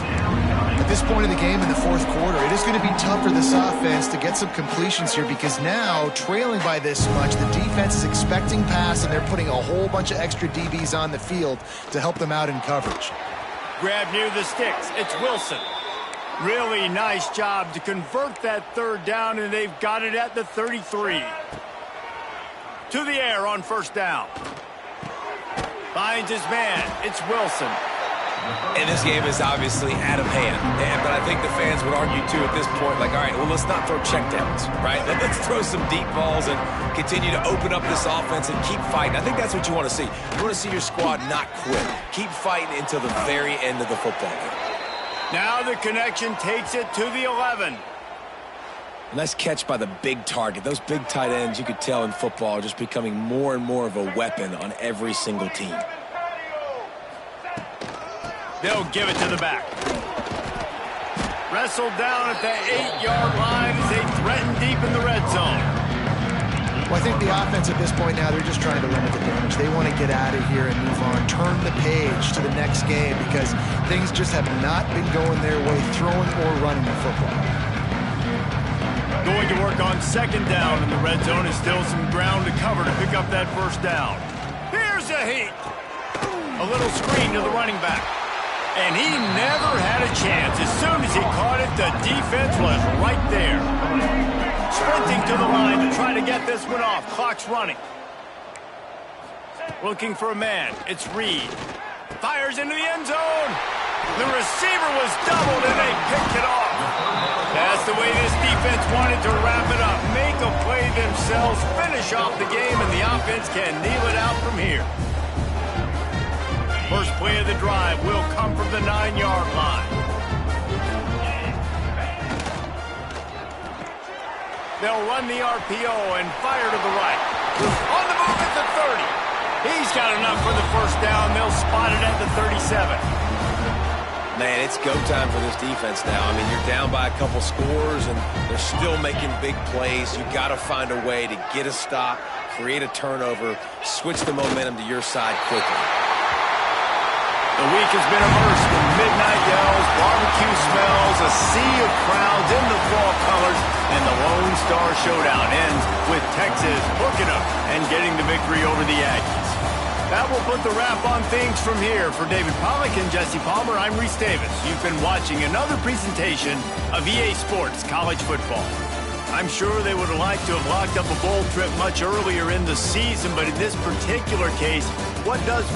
At this point in the game in the fourth quarter, it is going to be tough for this offense to get some completions here because now, trailing by this much, the defense is expecting pass, and they're putting a whole bunch of extra DBs on the field to help them out in coverage. Grab near the sticks. It's Wilson. Really nice job to convert that third down, and they've got it at the 33. To the air on first down. Finds his man. It's Wilson. And this game is obviously out of hand. But I think the fans would argue, too, at this point, like, all right, well, let's not throw checkdowns, right? Let's throw some deep balls and continue to open up this offense and keep fighting. I think that's what you want to see. You want to see your squad not quit. Keep fighting until the very end of the football game. Now the connection takes it to the 11. Nice catch by the big target. Those big tight ends, you could tell in football, are just becoming more and more of a weapon on every single team. They'll give it to the back. Wrestled down at the 8-yard line as they threaten deep in the red zone. Well, I think the offense at this point now, they're just trying to limit the damage. They want to get out of here and move on, turn the page to the next game because things just have not been going their way, throwing or running the football. Going to work on second down in the red zone. Is still some ground to cover to pick up that first down. Here's a heat. A little screen to the running back. And he never had a chance. As soon as he caught it, the defense was right there. Sprinting to the line to try to get this one off. Clock's running. Looking for a man. It's Reed. Fires into the end zone. The receiver was doubled, and they picked it off. That's the way this defense wanted to wrap it up. Make a play themselves, finish off the game, and the offense can kneel it out from here. First play of the drive will come from the 9-yard line. They'll run the RPO and fire to the right. On the move at the 30. He's got enough for the first down. They'll spot it at the 37. Man, it's go time for this defense now. I mean, you're down by a couple scores, and they're still making big plays. You've got to find a way to get a stop, create a turnover, switch the momentum to your side quickly. The week has been immersed in midnight yells, barbecue smells, a sea of crowds in the fall colors, and the Lone Star Showdown ends with Texas hooking up and getting the victory over the Aggies. That will put the wrap on things from here. For David Pollack and Jesse Palmer, I'm Reese Davis. You've been watching another presentation of EA Sports College Football. I'm sure they would have liked to have locked up a bowl trip much earlier in the season, but in this particular case, what does